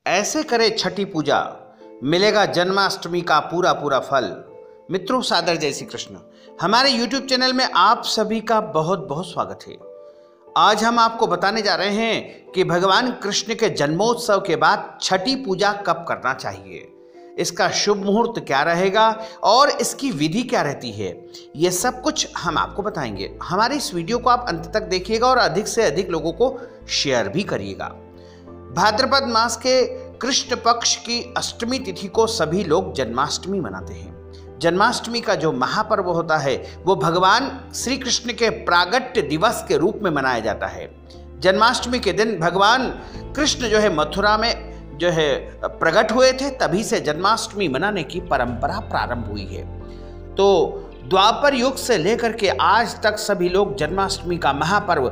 ऐसे करे छठी पूजा, मिलेगा जन्माष्टमी का पूरा पूरा फल। मित्रों, सादर जय श्री कृष्ण। हमारे YouTube चैनल में आप सभी का बहुत बहुत स्वागत है। आज हम आपको बताने जा रहे हैं कि भगवान कृष्ण के जन्मोत्सव के बाद छठी पूजा कब करना चाहिए, इसका शुभ मुहूर्त क्या रहेगा और इसकी विधि क्या रहती है, ये सब कुछ हम आपको बताएंगे। हमारी इस वीडियो को आप अंत तक देखिएगा और अधिक से अधिक लोगों को शेयर भी करिएगा। भाद्रपद मास के कृष्ण पक्ष की अष्टमी तिथि को सभी लोग जन्माष्टमी मनाते हैं। जन्माष्टमी का जो महापर्व होता है वो भगवान श्री कृष्ण के प्रागट्य दिवस के रूप में मनाया जाता है। जन्माष्टमी के दिन भगवान कृष्ण जो है मथुरा में प्रकट हुए थे, तभी से जन्माष्टमी मनाने की परंपरा प्रारंभ हुई है। तो द्वापर युग से लेकर के आज तक सभी लोग जन्माष्टमी का महापर्व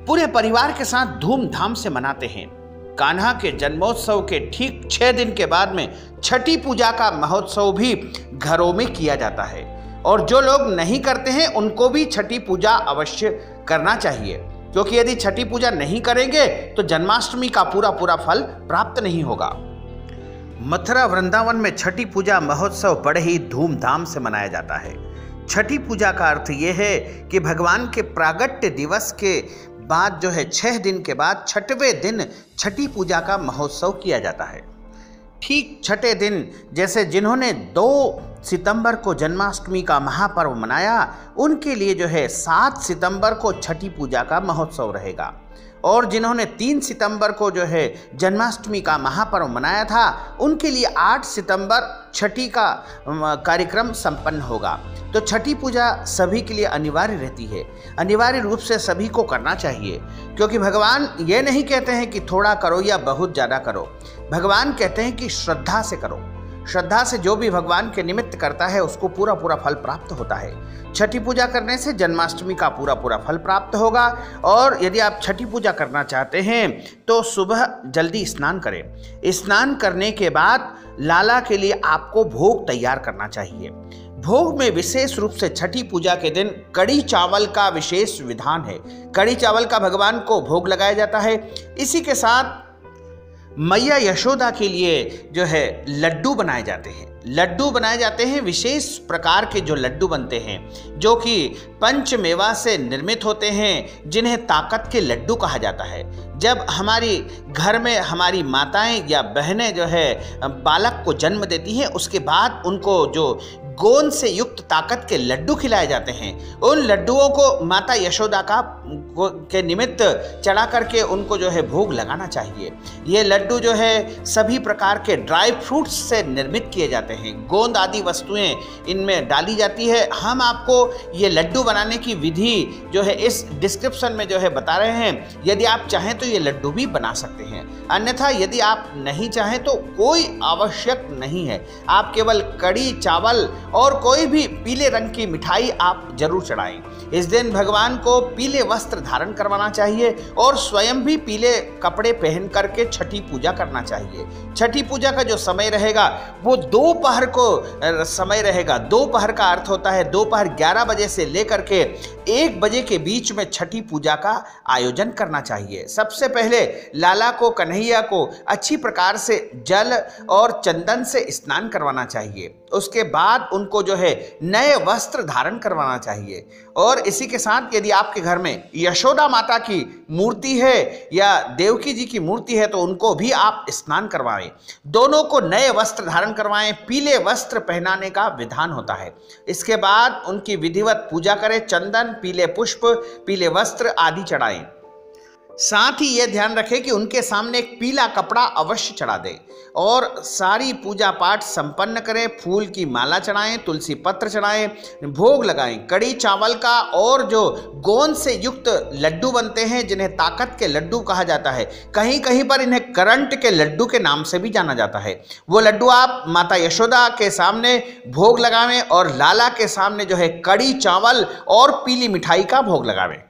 पूरे परिवार के साथ धूमधाम से मनाते हैं। कान्हा के जन्मोत्सव के ठीक 6 दिन के बाद में छठी पूजा का महोत्सव भी घरों में किया जाता है, और जो लोग नहीं करते हैं उनको भी छठी पूजा अवश्य करना चाहिए, क्योंकि यदि छठी पूजा नहीं करेंगे तो जन्माष्टमी का पूरा पूरा फल प्राप्त नहीं होगा। मथुरा वृंदावन में छठी पूजा महोत्सव बड़े ही धूमधाम से मनाया जाता है। छठी पूजा का अर्थ यह है कि भगवान के प्रागट्य दिवस के बाद 6 दिन के बाद छठवें दिन छठी पूजा का महोत्सव किया जाता है। ठीक छठे दिन, जैसे जिन्होंने 2 सितंबर को जन्माष्टमी का महापर्व मनाया, उनके लिए 7 सितंबर को छठी पूजा का महोत्सव रहेगा, और जिन्होंने 3 सितंबर को जन्माष्टमी का महापर्व मनाया था, उनके लिए 8 सितंबर छठी का कार्यक्रम संपन्न होगा। तो छठी पूजा सभी के लिए अनिवार्य रहती है, अनिवार्य रूप से सभी को करना चाहिए, क्योंकि भगवान ये नहीं कहते हैं कि थोड़ा करो या बहुत ज़्यादा करो। भगवान कहते हैं कि श्रद्धा से करो। श्रद्धा से जो भी भगवान के निमित्त करता है उसको पूरा पूरा फल प्राप्त होता है। छठी पूजा करने से जन्माष्टमी का पूरा पूरा फल प्राप्त होगा। और यदि आप छठी पूजा करना चाहते हैं तो सुबह जल्दी स्नान करें। स्नान करने के बाद लाला के लिए आपको भोग तैयार करना चाहिए। भोग में विशेष रूप से छठी पूजा के दिन कड़ी चावल का विशेष विधान है। कड़ी चावल का भगवान को भोग लगाया जाता है। इसी के साथ मैया यशोदा के लिए लड्डू बनाए जाते हैं। लड्डू बनाए जाते हैं, विशेष प्रकार के जो लड्डू बनते हैं, जो कि पंचमेवा से निर्मित होते हैं, जिन्हें ताकत के लड्डू कहा जाता है। जब हमारी घर में हमारी माताएं या बहनें बालक को जन्म देती हैं, उसके बाद उनको जो गोंद से युक्त ताकत के लड्डू खिलाए जाते हैं, उन लड्डुओं को माता यशोदा के निमित्त चढ़ा करके उनको भोग लगाना चाहिए। ये लड्डू सभी प्रकार के ड्राई फ्रूट्स से निर्मित किए जाते हैं। गोंद आदि वस्तुएं इनमें डाली जाती है। हम आपको ये लड्डू बनाने की विधि इस डिस्क्रिप्शन में बता रहे हैं। यदि आप चाहें तो ये लड्डू भी बना सकते हैं, अन्यथा यदि आप नहीं चाहें तो कोई आवश्यक नहीं है। आप केवल कड़ी चावल और कोई भी पीले रंग की मिठाई आप जरूर चढ़ाएं। इस दिन भगवान को पीले वस्त्र धारण करवाना चाहिए और स्वयं भी पीले कपड़े पहन करके छठी पूजा करना चाहिए। छठी पूजा का जो समय रहेगा वो दोपहर को समय रहेगा। दोपहर का अर्थ होता है दोपहर 11 बजे से लेकर के 1 बजे के बीच में छठी पूजा का आयोजन करना चाहिए। सबसे पहले लाला को, कन्हैया को अच्छी प्रकार से जल और चंदन से स्नान करवाना चाहिए। उसके बाद उनको नए वस्त्र धारण करवाना चाहिए। और इसी के साथ यदि आपके घर में यशोदा माता की मूर्ति है या देवकी जी की मूर्ति है तो उनको भी आप स्नान करवाएं। दोनों को नए वस्त्र धारण करवाएं। पीले वस्त्र पहनाने का विधान होता है। इसके बाद उनकी विधिवत पूजा करें। चंदन, पीले पुष्प, पीले वस्त्र आदि चढ़ाएं। साथ ही यह ध्यान रखें कि उनके सामने एक पीला कपड़ा अवश्य चढ़ा दें और सारी पूजा पाठ संपन्न करें। फूल की माला चढ़ाएं, तुलसी पत्र चढ़ाएं, भोग लगाएं। कड़ी चावल का और जो गोंद से युक्त लड्डू बनते हैं, जिन्हें ताकत के लड्डू कहा जाता है, कहीं कहीं पर इन्हें करंट के लड्डू के नाम से भी जाना जाता है, वो लड्डू आप माता यशोदा के सामने भोग लगावें और लाला के सामने कड़ी चावल और पीली मिठाई का भोग लगावें।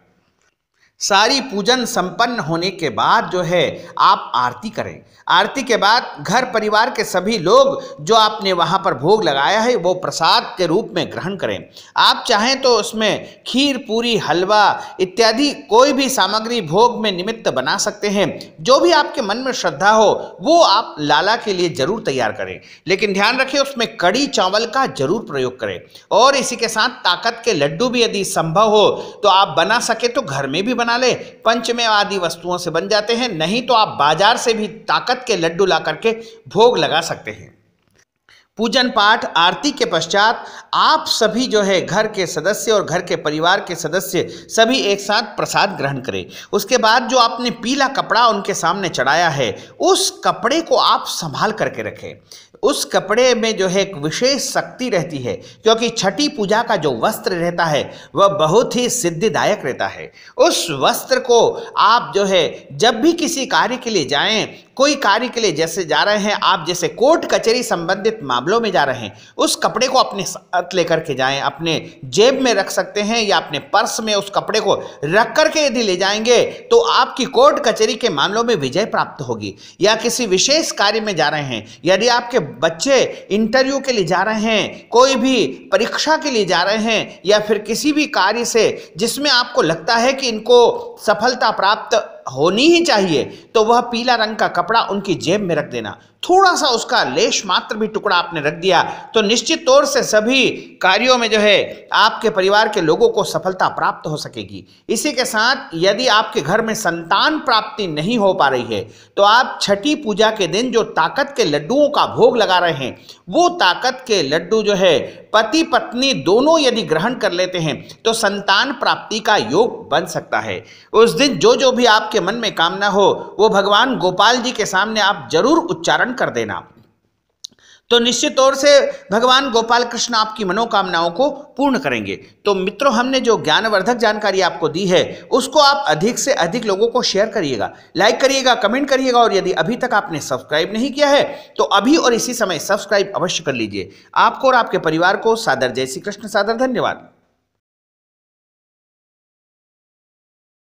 सारी पूजन संपन्न होने के बाद जो है आप आरती करें। आरती के बाद घर परिवार के सभी लोग जो आपने वहाँ पर भोग लगाया है वो प्रसाद के रूप में ग्रहण करें। आप चाहें तो उसमें खीर, पूरी, हलवा इत्यादि कोई भी सामग्री भोग में निमित्त बना सकते हैं। जो भी आपके मन में श्रद्धा हो वो आप लाला के लिए जरूर तैयार करें, लेकिन ध्यान रखें उसमें कड़ी चावल का जरूर प्रयोग करें। और इसी के साथ ताकत के लड्डू भी यदि संभव हो तो आप बना सके तो घर में भी बना ले, पंचमेव आदि वस्तुओं से बन जाते हैं, नहीं तो आप बाजार से भी ताकत के लड्डू ला करके भोग लगा सकते हैं। पूजन पाठ आरती के पश्चात आप सभी जो है घर के सदस्य और घर के परिवार के सदस्य सभी एक साथ प्रसाद ग्रहण करें। उसके बाद जो आपने पीला कपड़ा उनके सामने चढ़ाया है उस कपड़े को आप संभाल करके रखें। उस कपड़े में जो है एक विशेष शक्ति रहती है, क्योंकि छठी पूजा का जो वस्त्र रहता है वह बहुत ही सिद्धिदायक रहता है। उस वस्त्र को आप जो है जब भी किसी कार्य के लिए जाएं, कोई कार्य के लिए जैसे जा रहे हैं, आप जैसे कोर्ट कचहरी संबंधित मामलों में जा रहे हैं, उस कपड़े को अपने साथ लेकर के जाएं। अपने जेब में रख सकते हैं या अपने पर्स में उस कपड़े को रख करके यदि ले जाएंगे तो आपकी कोर्ट कचहरी के मामलों में विजय प्राप्त होगी। या किसी विशेष कार्य में जा रहे हैं, यदि आपके बच्चे इंटरव्यू के लिए जा रहे हैं, कोई भी परीक्षा के लिए जा रहे हैं, या फिर किसी भी कार्य से जिसमें आपको लगता है कि इनको सफलता प्राप्त होनी ही चाहिए, तो वह पीला रंग का कपड़ा उनकी जेब में रख देना। थोड़ा सा उसका लेश मात्र भी टुकड़ा आपने रख दिया तो निश्चित तौर से सभी कार्यों में जो है आपके परिवार के लोगों को सफलता प्राप्त हो सकेगी। इसी के साथ यदि आपके घर में संतान प्राप्ति नहीं हो पा रही है तो आप छठी पूजा के दिन जो ताकत के लड्डुओं का भोग लगा रहे हैं वो ताकत के लड्डू जो है पति पत्नी दोनों यदि ग्रहण कर लेते हैं तो संतान प्राप्ति का योग बन सकता है। उस दिन जो भी आपके मन में कामना हो वो भगवान गोपाल जी के सामने आप जरूर उच्चारण कर देना, तो निश्चित तौर से भगवान गोपाल कृष्ण आपकी मनोकामनाओं को पूर्ण करेंगे। तो मित्रों, हमने जो ज्ञानवर्धक जानकारी आपको दी है उसको आप अधिक से अधिक लोगों को शेयर करिएगा, लाइक करिएगा, कमेंट करिएगा, और यदि अभी तक आपने सब्सक्राइब नहीं किया है तो अभी और इसी समय सब्सक्राइब अवश्य कर लीजिए। आपको और आपके परिवार को सादर जय श्री कृष्ण, सादर धन्यवाद।